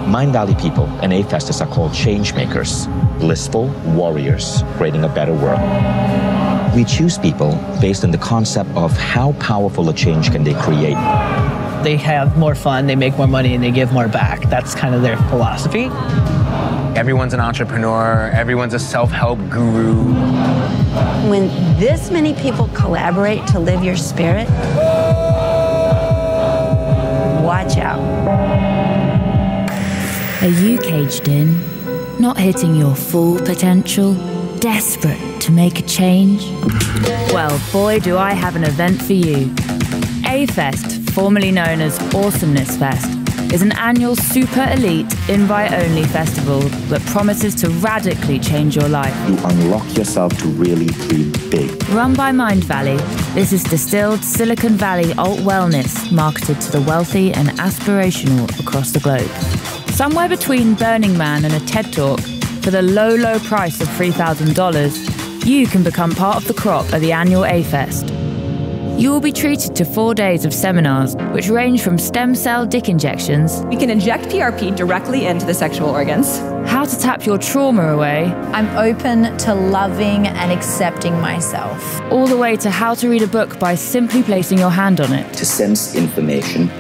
MindValley people and A-Festers are called change makers, blissful warriors, creating a better world. We choose people based on the concept of how powerful a change can they create. They have more fun, they make more money, and they give more back. That's kind of their philosophy. Everyone's an entrepreneur, everyone's a self-help guru. When this many people collaborate to live your spirit, watch out. Are you caged in, not hitting your full potential, desperate to make a change? Well, boy, do I have an event for you. A-Fest, formerly known as Awesomeness Fest, is an annual super elite, invite-only festival that promises to radically change your life. You unlock yourself to really dream big. Run by MindValley, this is distilled Silicon Valley alt wellness marketed to the wealthy and aspirational across the globe. Somewhere between Burning Man and a TED Talk, for the low, low price of $3,000, you can become part of the crop at the annual A-Fest. You will be treated to 4 days of seminars, which range from stem cell dick injections. We can inject PRP directly into the sexual organs. How to tap your trauma away. I'm open to loving and accepting myself. All the way to how to read a book by simply placing your hand on it. To sense information,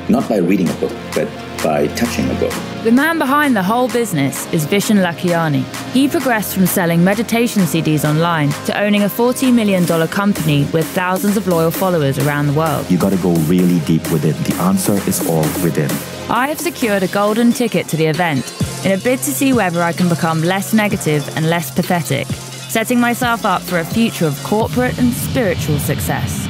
not by reading a book, but by touching a book. The man behind the whole business is Vishen Lakhiani. He progressed from selling meditation CDs online to owning a $40 million company with thousands of loyal followers around the world. You gotta go really deep within. The answer is all within. I have secured a golden ticket to the event in a bid to see whether I can become less negative and less pathetic, setting myself up for a future of corporate and spiritual success.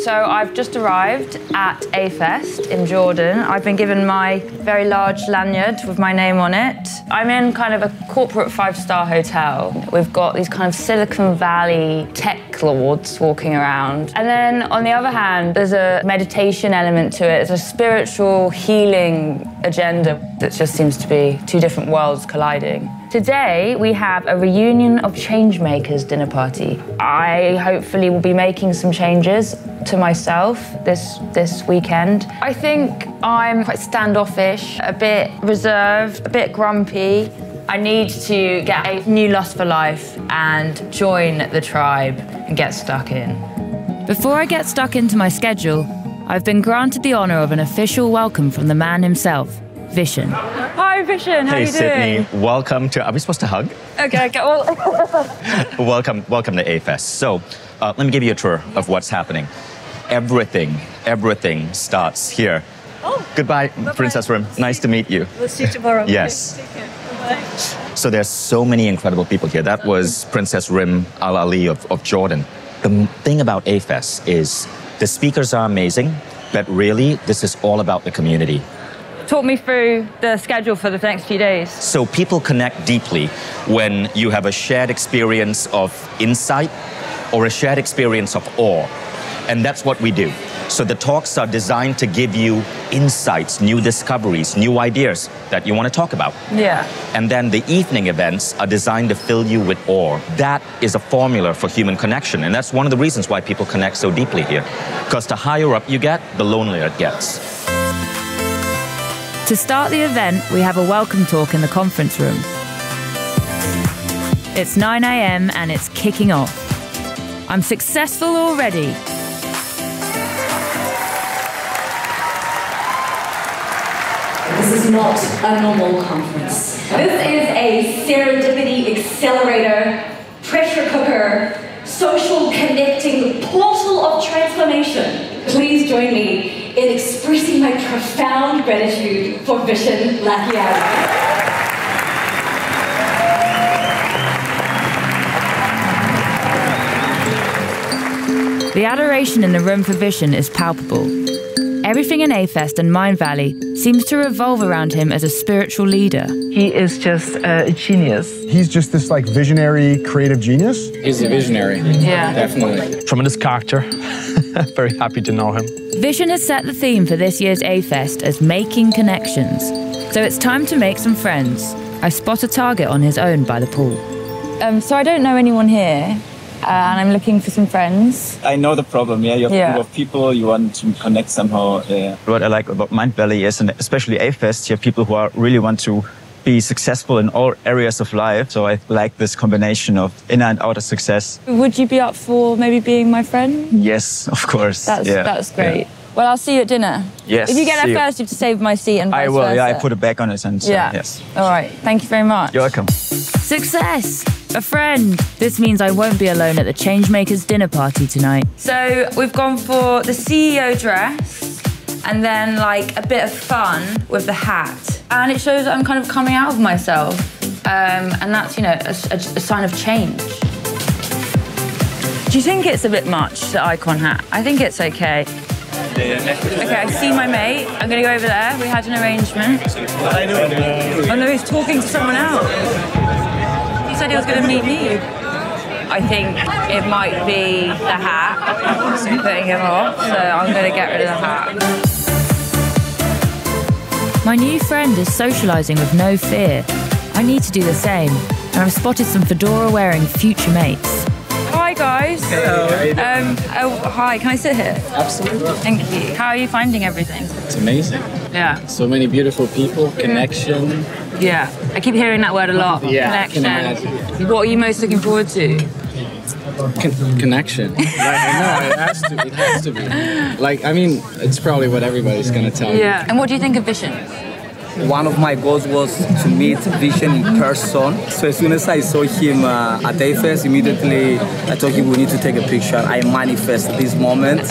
So I've just arrived at A-Fest in Jordan. I've been given my very large lanyard with my name on it. I'm in kind of a corporate 5-star hotel. We've got these kind of Silicon Valley tech lords walking around. And then on the other hand, there's a meditation element to it. It's a spiritual healing agenda that just seems to be two different worlds colliding. Today, we have a reunion of changemakers dinner party. I hopefully will be making some changes to myself this weekend. I think I'm quite standoffish, a bit reserved, a bit grumpy. I need to get a new lust for life and join the tribe and get stuck in. Before I get stuck into my schedule, I've been granted the honor of an official welcome from the man himself, Vishen. Hi, Vishen. How are you doing? Hey, Sydney. Welcome to... Are we supposed to hug? Okay. Well. welcome to A-Fest. So, let me give you a tour of what's happening. Everything starts here. Oh. Goodbye, Princess Rim. Nice to meet you. We'll see you tomorrow. Yes. Take care. Bye-bye. So there's so many incredible people here. That was Princess Rim Al Ali of Jordan. The thing about A-Fest is the speakers are amazing, but really, this is all about the community. Talk me through the schedule for the next few days. So people connect deeply when you have a shared experience of insight or a shared experience of awe. And that's what we do. So the talks are designed to give you insights, new discoveries, new ideas that you want to talk about. Yeah. And then the evening events are designed to fill you with awe. That is a formula for human connection. And that's one of the reasons why people connect so deeply here. Because the higher up you get, the lonelier it gets. To start the event, we have a welcome talk in the conference room. It's 9 a.m. and it's kicking off. I'm successful already. This is not a normal conference. This is a serendipity accelerator, pressure cooker, social connecting portal of transformation. Please join me in expressing my profound gratitude for Vishen Lakhiani. The adoration in the room for Vishen is palpable. Everything in A-Fest and MindValley seems to revolve around him as a spiritual leader. He is just a genius. He's just this like visionary, creative genius. He's a visionary. Yeah. Definitely. Tremendous character. Very happy to know him. Vishen has set the theme for this year's A-Fest as making connections. So it's time to make some friends. I spot a target on his own by the pool. So I don't know anyone here, and I'm looking for some friends. I know the problem, yeah. You have a group of people, you want to connect somehow. Yeah. What I like about MindValley is, and especially A-Fest, you have people who really want to be successful in all areas of life. So I like this combination of inner and outer success. Would you be up for maybe being my friend? Yes, of course. That's great. Yeah. Well, I'll see you at dinner. Yes. If you get there first, you have to save my seat and vice I will, versa. yeah, I put it back on it and yes. All right, thank you very much. You're welcome. Success! A friend. This means I won't be alone at the Changemakers dinner party tonight. So we've gone for the CEO dress and then like a bit of fun with the hat. And it shows that I'm kind of coming out of myself. And that's, you know, a sign of change. Do you think it's a bit much, the icon hat? I think it's okay. Okay, I see my mate. I'm gonna go over there. We had an arrangement. Oh no, he's talking to someone else. He said he was gonna meet me. I think it might be the hat putting him off, so I'm gonna get rid of the hat. My new friend is socialising with no fear. I need to do the same, and I've spotted some fedora-wearing future mates. Hi guys. Hello. Hi, can I sit here? Absolutely. Thank you. How are you finding everything? It's amazing. Yeah. So many beautiful people, connection. Yeah, I keep hearing that word a lot. Yeah, Connection. What are you most looking forward to? Connection. Like, no, it has to be. Like, I mean, it's probably what everybody's gonna tell you. Yeah. And what do you think of Vishen? One of my goals was to meet Vishen in person. So as soon as I saw him at A-Fest, immediately I told him we need to take a picture. I manifest this moment.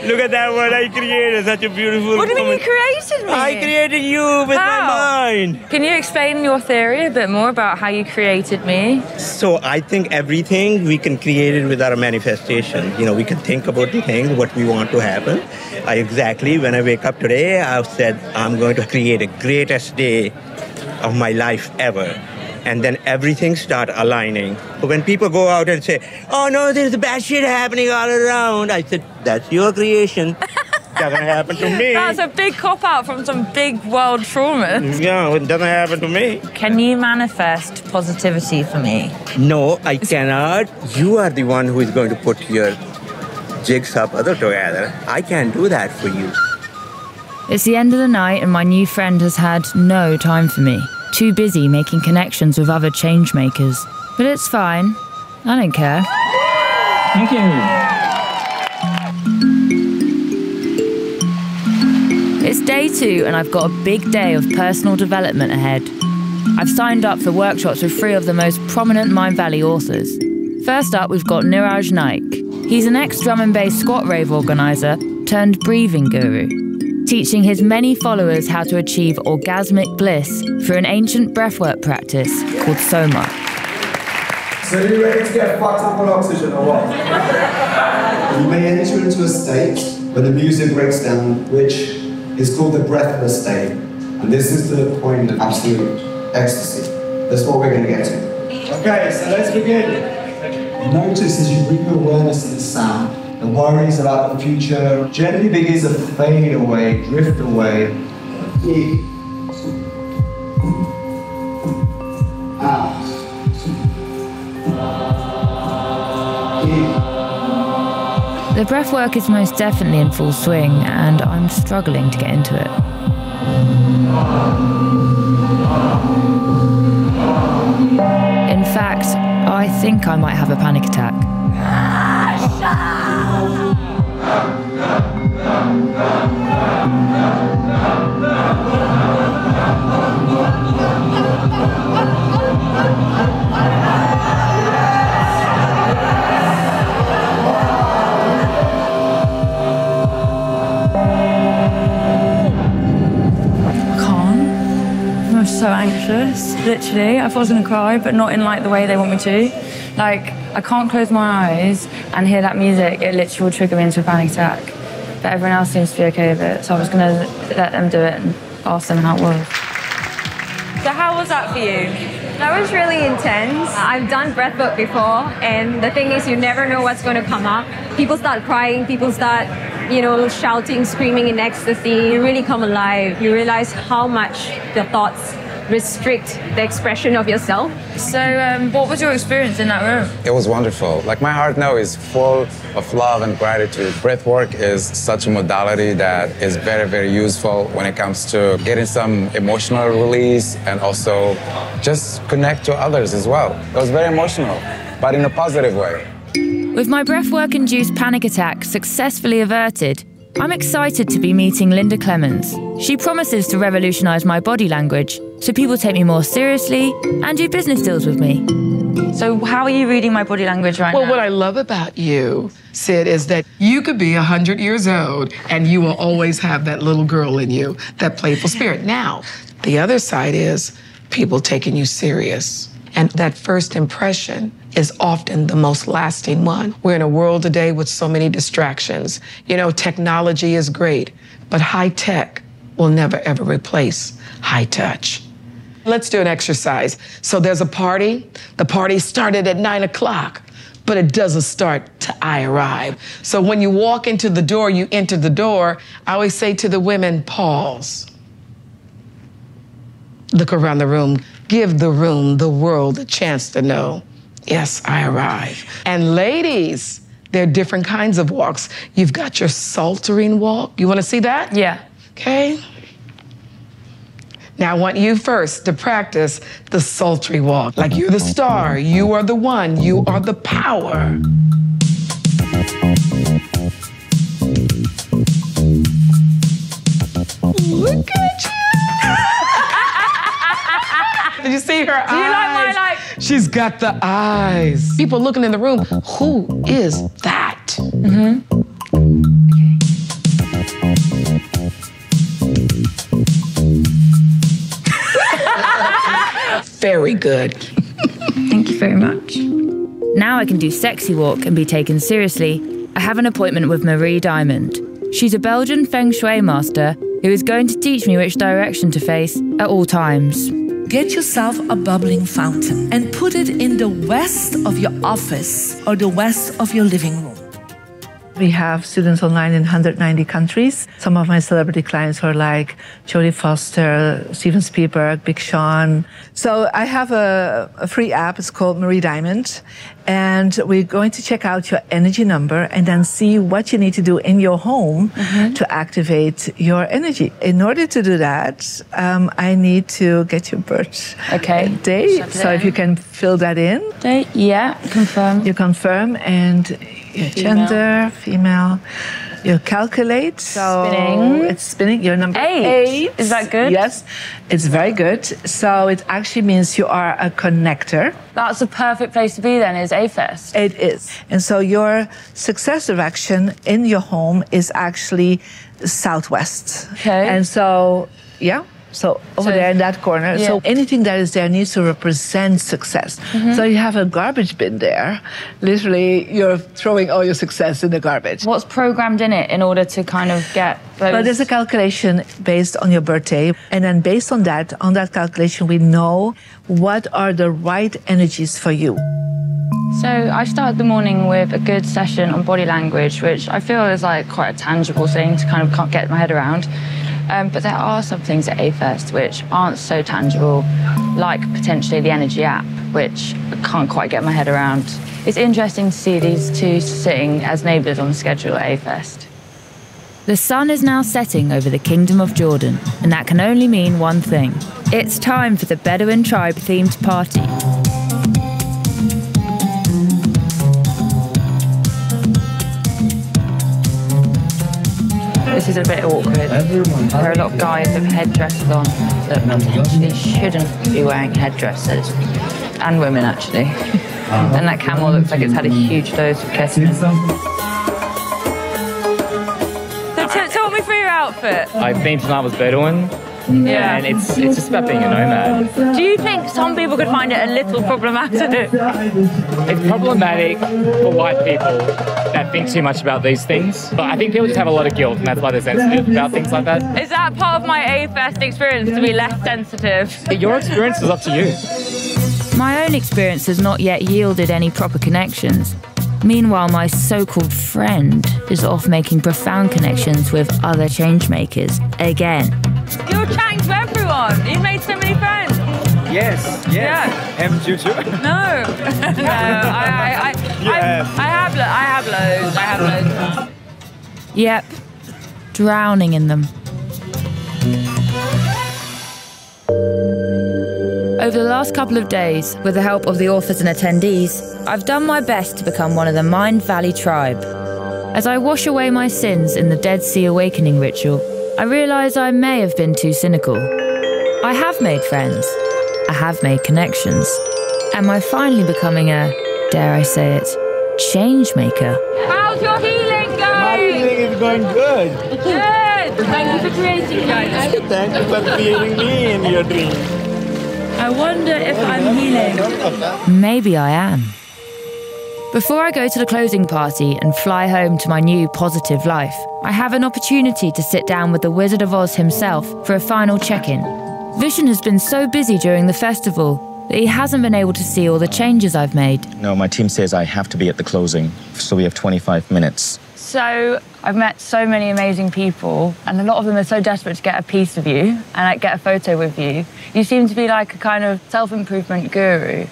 Look at that one I created, such a beautiful... What do you mean you created me? I created you with my mind. Can you explain your theory a bit more about how you created me? So I think everything we can create it with our manifestation. You know, we can think about the thing, what we want to happen. When I wake up today, I've said I'm going to create a greatest day of my life ever. And then everything start aligning. But when people go out and say, oh no, there's bad shit happening all around, I said, that's your creation. Doesn't happen to me. That's a big cop-out from some big world trauma. Yeah, it doesn't happen to me. Can you manifest positivity for me? No, I cannot. You are the one who is going to put your jigsaw puzzle together. I can't do that for you. It's the end of the night and my new friend has had no time for me. Too busy making connections with other change makers. But it's fine. I don't care. Thank you. It's day 2 and I've got a big day of personal development ahead. I've signed up for workshops with 3 of the most prominent MindValley authors. First up, we've got Niraj Naik. He's an ex-drum and bass squat rave organiser turned breathing guru, teaching his many followers how to achieve orgasmic bliss through an ancient breathwork practice called Soma. So are you ready to get fucked up on oxygen or what? You may enter into a state where the music breaks down, which is called the breathless state. And this is the point of absolute ecstasy. That's what we're going to get to. Okay, so let's begin. Notice as you bring your awareness to the sound, the worries about the future gently begins to fade away, drift away. Out. The breathwork is most definitely in full swing and I'm struggling to get into it. In fact, I think I might have a panic attack. I'm so anxious, literally. I thought I was gonna cry, but not in like the way they want me to. Like, I can't close my eyes and hear that music. It literally will trigger me into a panic attack. But everyone else seems to be okay with it, so I was gonna let them do it and ask them how it was. So how was that for you? That was really intense. I've done breathwork before, and the thing is you never know what's going to come up. People start crying, people start, shouting, screaming in ecstasy. You really come alive. You realize how much your thoughts restrict the expression of yourself. So what was your experience in that room? It was wonderful. Like, my heart now is full of love and gratitude. Breathwork is such a modality that is very, very useful when it comes to getting some emotional release and also just connect to others as well. It was very emotional, but in a positive way. With my breathwork-induced panic attack successfully averted, I'm excited to be meeting Linda Clemens. She promises to revolutionise my body language so people take me more seriously and do business deals with me. So how are you reading my body language right now? Well, what I love about you, Sid, is that you could be 100 years old and you will always have that little girl in you, that playful spirit. Now, the other side is people taking you serious. And that first impression is often the most lasting one. We're in a world today with so many distractions. Technology is great, but high tech will never, ever replace high touch. Let's do an exercise. So there's a party. The party started at 9 o'clock, but it doesn't start till I arrive. So when you walk into the door, you enter the door, I always say to the women, pause. Look around the room. Give the room, the world, a chance to know, yes, I arrive. And ladies, there are different kinds of walks. You've got your saltering walk. You want to see that? Yeah. Okay. Now I want you first to practice the sultry walk. Like you're the star, you are the one, you are the power. Look at you. Did you see her eyes? Do you like my She's got the eyes. People looking in the room, who is that? Mm-hmm. Very good. Thank you very much. Now I can do sexy walk and be taken seriously. I have an appointment with Marie Diamond. She's a Belgian feng shui master who is going to teach me which direction to face at all times. Get yourself a bubbling fountain and put it in the west of your office or the west of your living room. We have students online in 190 countries. Some of my celebrity clients are like Jodie Foster, Steven Spielberg, Big Sean. So I have a free app. It's called Marie Diamond. And we're going to check out your energy number and then see what you need to do in your home to activate your energy. In order to do that, I need to get your birth date. So if you can fill that in. Date, yeah, confirm. You confirm and your gender, female. You calculate. So spinning. It's spinning. You're number 8. Is that good? Yes, it's very good. So it actually means you are a connector. That's a perfect place to be then, is A-Fest. It is. And so your success direction in your home is actually southwest. Okay. And so, yeah. So over there in that corner. Yeah. So anything that is there needs to represent success. So you have a garbage bin there. Literally, you're throwing all your success in the garbage. What's programmed in it in order to kind of get those? Well, there's a calculation based on your birthday. And then based on that calculation, we know what are the right energies for you. So I started the morning with a good session on body language, which I feel is like quite a tangible thing to kind of can't get my head around. But there are some things at A-Fest which aren't so tangible, like potentially the energy app, which I can't quite get my head around. It's interesting to see these two sitting as neighbours on the schedule at A-Fest. The sun is now setting over the Kingdom of Jordan, and that can only mean one thing. It's time for the Bedouin tribe-themed party. This is a bit awkward. There are a lot of guys with headdresses on that potentially shouldn't be wearing headdresses. And women, actually. And that camel looks like it's had a huge dose of ketamine. So talk me through your outfit. I've been to Marvel's Bedouin. Yeah. And it's just about being a nomad. Do you think some people could find it a little problematic? It's problematic for white people that think too much about these things. But I think people just have a lot of guilt, and that's why they're sensitive about things like that. Is that part of my A-Fest experience, to be less sensitive? Your experience is up to you. My own experience has not yet yielded any proper connections. Meanwhile, my so-called friend is off making profound connections with other changemakers again. You're chatting to everyone. You've made so many friends. Yes. Yeah. Haven't you too? No. No. I have loads. Yep, drowning in them. Over the last couple of days, with the help of the authors and attendees, I've done my best to become one of the MindValley tribe. As I wash away my sins in the Dead Sea Awakening ritual, I realise I may have been too cynical. I have made friends. I have made connections. Am I finally becoming a, dare I say it, change maker? How's your healing going? My healing is going good. Good. Thank you for creating guys. Thank you for creating me in your dream. I wonder if I'm healing. Maybe I am. Before I go to the closing party and fly home to my new positive life, I have an opportunity to sit down with the Wizard of Oz himself for a final check-in. Vishen has been so busy during the festival that he hasn't been able to see all the changes I've made. No, my team says I have to be at the closing, so we have 25 minutes. So I've met so many amazing people, and a lot of them are so desperate to get a piece of you and like get a photo with you. You seem to be like a kind of self-improvement guru.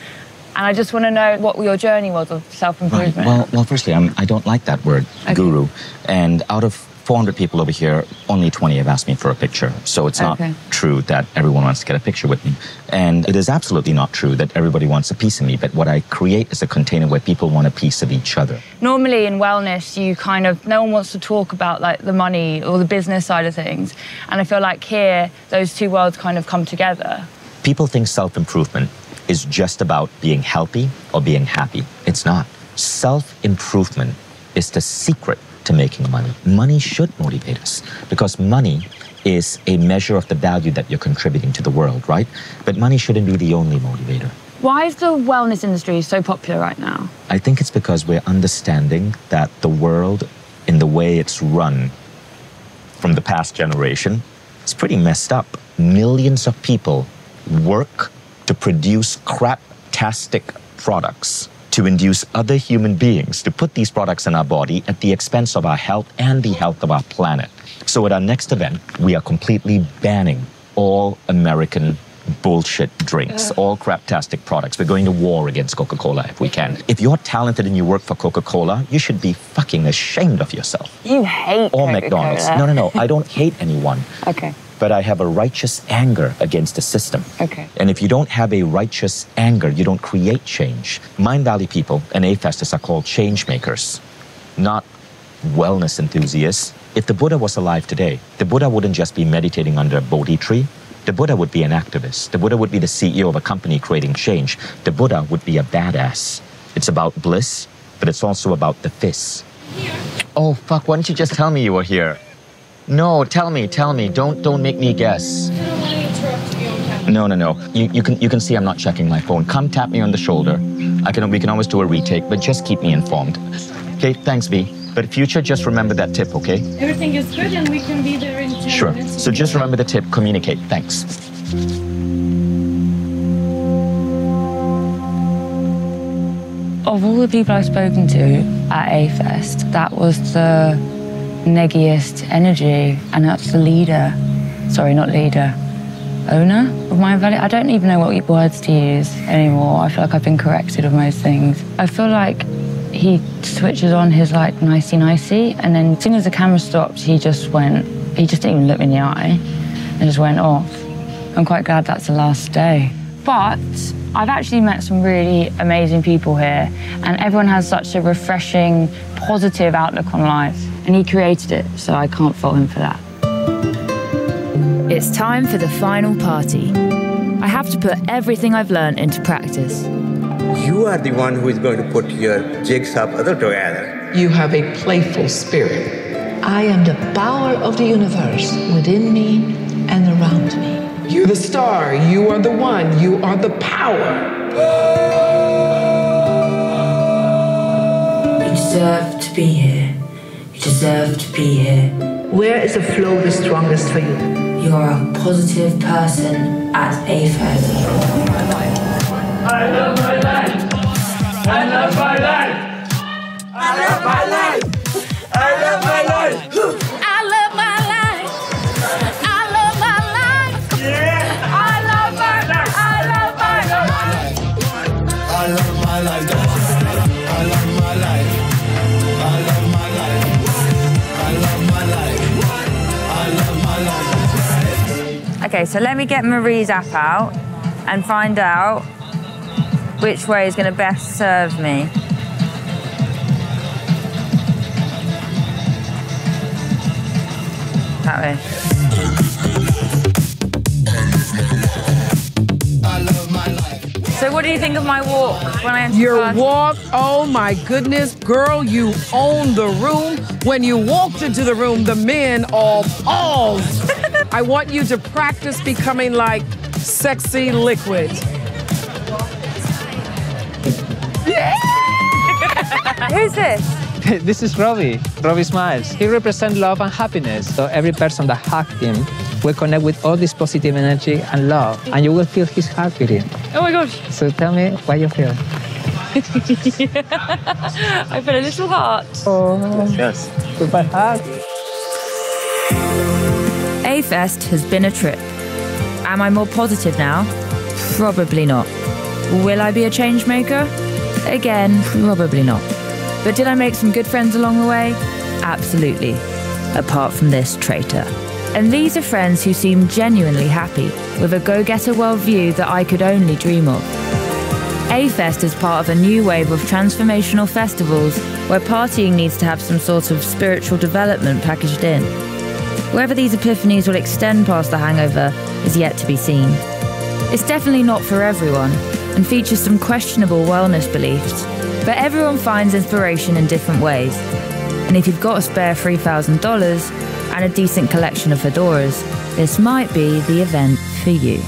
And I just want to know what your journey was of self-improvement. Right. Well, firstly, I don't like that word, guru. And out of 400 people over here, only 20 have asked me for a picture. So it's not true that everyone wants to get a picture with me. And it is absolutely not true that everybody wants a piece of me. But what I create is a container where people want a piece of each other. Normally in wellness, no one wants to talk about like the money or the business side of things. And I feel like here, those two worlds kind of come together. People think self-improvement is just about being healthy or being happy. It's not. Self-improvement is the secret to making money. Money should motivate us because money is a measure of the value that you're contributing to the world, right? But money shouldn't be the only motivator. Why is the wellness industry so popular right now? I think it's because we're understanding that the world, in the way it's run from the past generation, is pretty messed up. Millions of people work to produce crap-tastic products to induce other human beings to put these products in our body at the expense of our health and the health of our planet. So at our next event, we are completely banning all American bullshit drinks, all craptastic products. We're going to war against Coca-Cola if we can. If you're talented and you work for Coca-Cola, you should be fucking ashamed of yourself. You hate Or Coca-Cola. McDonald's. No, I don't hate anyone. Okay. But I have a righteous anger against the system. Okay. And if you don't have a righteous anger, you don't create change. MindValley people and A-Festers are called change makers, not wellness enthusiasts. If the Buddha was alive today, the Buddha wouldn't just be meditating under a Bodhi tree. The Buddha would be an activist. The Buddha would be the CEO of a company creating change. The Buddha would be a badass. It's about bliss, but it's also about the fists. Oh, fuck, why didn't you just tell me you were here? No, tell me. Don't make me guess. No. You can see I'm not checking my phone. Come tap me on the shoulder. We can always do a retake, but just keep me informed. Okay, thanks, V. But future, just remember that tip, okay? Everything is good and we can be there in 10 Sure. minutes. So just remember the tip, communicate. Thanks. Of all the people I've spoken to at A-Fest, that was the neggiest energy, and that's the leader. Sorry, not leader. Owner of MindValley. I don't even know what words to use anymore. I feel like I've been corrected of most things. I feel like he switches on his like nicey-nicey, and then as soon as the camera stopped, he just didn't even look me in the eye and just went off. I'm quite glad that's the last day. But I've actually met some really amazing people here, and everyone has such a refreshing, positive outlook on life. And he created it, so I can't fault him for that. It's time for the final party. I have to put everything I've learned into practice. You are the one who is going to put your jigsaw puzzle together. You have a playful spirit. I am the power of the universe within me and around me. You're the star. You are the one. You are the power. You deserve to be here. You deserve to be here. Where is the flow the strongest for you? You're a positive person at A-Fest. I love my life. I love my life. Okay, so let me get Marie's app out and find out which way is going to best serve me. That way. So what do you think of my walk when I entered Your the party? walk, oh my goodness, girl, you owned the room. When you walked into the room, the men all paused. I want you to practice becoming like sexy liquid. Who's this? This is Robbie. Robbie smiles. He represents love and happiness. So every person that hugs him will connect with all this positive energy and love, and you will feel his heart beating. Oh my gosh. So tell me what you feel. I feel a little heart. Oh, yes. Goodbye heart. A-Fest has been a trip. Am I more positive now? Probably not. Will I be a change maker? Again, probably not. But did I make some good friends along the way? Absolutely. Apart from this traitor. And these are friends who seem genuinely happy, with a go-getter worldview that I could only dream of. A-Fest is part of a new wave of transformational festivals where partying needs to have some sort of spiritual development packaged in. Whether these epiphanies will extend past the hangover is yet to be seen. It's definitely not for everyone and features some questionable wellness beliefs, but everyone finds inspiration in different ways. And if you've got a spare $3,000 and a decent collection of fedoras, this might be the event for you.